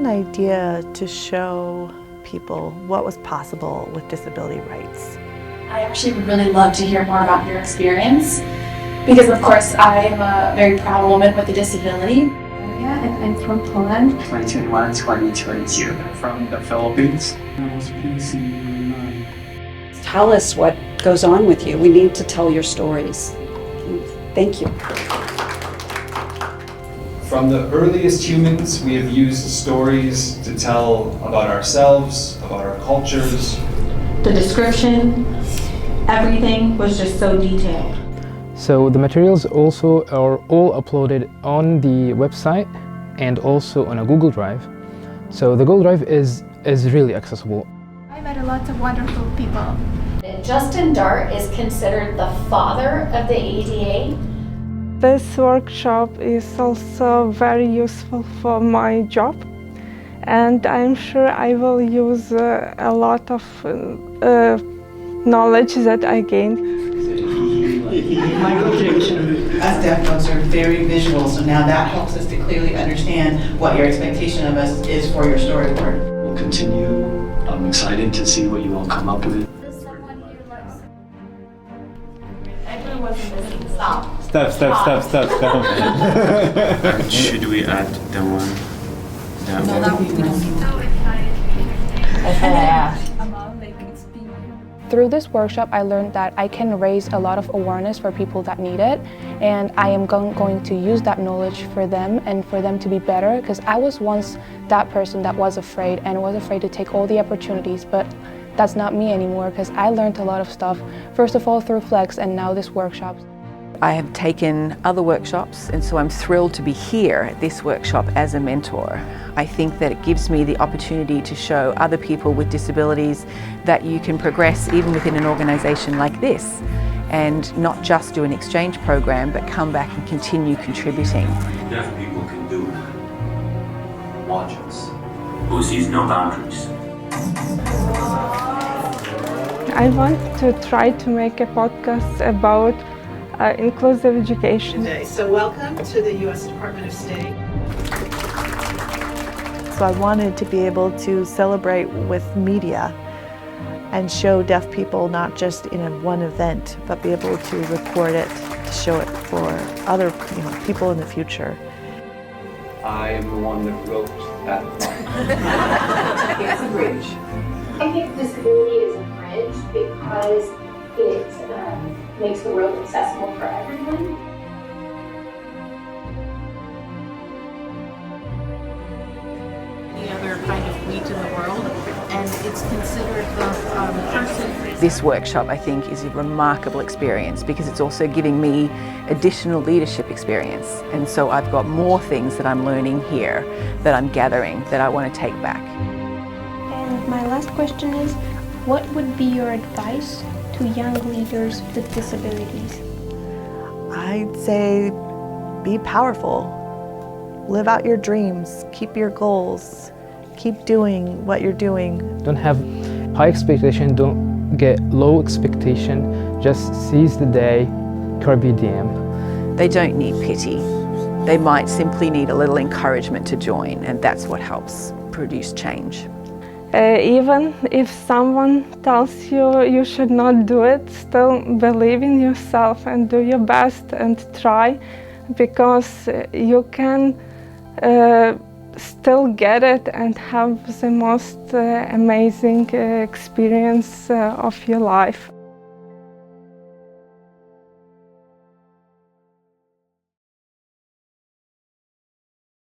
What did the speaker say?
an idea to show people what was possible with disability rights. I actually would really love to hear more about your experience because, of course, I am a very proud woman with a disability. Yeah, I'm from Poland. 2021, 2022. From the Philippines. Tell us what goes on with you. We need to tell your stories. Thank you. From the earliest humans, we have used stories to tell about ourselves, about our cultures. The description, everything was just so detailed. So the materials also are all uploaded on the website and also on a Google Drive. So the Google Drive is really accessible. I met a lot of wonderful people. Justin Dart is considered the father of the ADA. This workshop is also very useful for my job, and I'm sure I will use a lot of knowledge that I gained. Michael Jackson. Us deaf folks are very visual, so now that helps us to clearly understand what your expectation of us is for your storyboard. We'll continue. I'm excited to see what you all come up with. Stop. Should we add the one? No, that one we don't need. Through this workshop, I learned that I can raise a lot of awareness for people that need it, and I am going to use that knowledge for them and for them to be better, because I was once that person that was afraid to take all the opportunities, but that's not me anymore, because I learned a lot of stuff, first of all through Flex and now this workshop. I have taken other workshops, and so I'm thrilled to be here at this workshop as a mentor. I think that it gives me the opportunity to show other people with disabilities that you can progress even within an organisation like this, and not just do an exchange program, but come back and continue contributing. Deaf people can do it. Watch us. Who sees no boundaries? I want to try to make a podcast about inclusive education. So welcome to the U.S. Department of State. So I wanted to be able to celebrate with media and show deaf people not just in one event, but be able to record it, to show it for other people in the future. I am the one that wrote that line. It's a bridge. I think disability is a bridge because it makes the world accessible for everyone. Any other kind of wheat in the world, and it's considered the person. This workshop, I think, is a remarkable experience because it's also giving me additional leadership experience, and so I've got more things that I'm learning here that I'm gathering that I want to take back. And my last question is, what would be your advice to young leaders with disabilities? I'd say be powerful, live out your dreams, keep your goals, keep doing what you're doing. Don't have high expectation, don't get low expectation, just seize the day, carpe diem. They don't need pity. They might simply need a little encouragement to join, and that's what helps produce change. Even if someone tells you you should not do it, still believe in yourself and do your best and try, because you can still get it and have the most amazing experience of your life.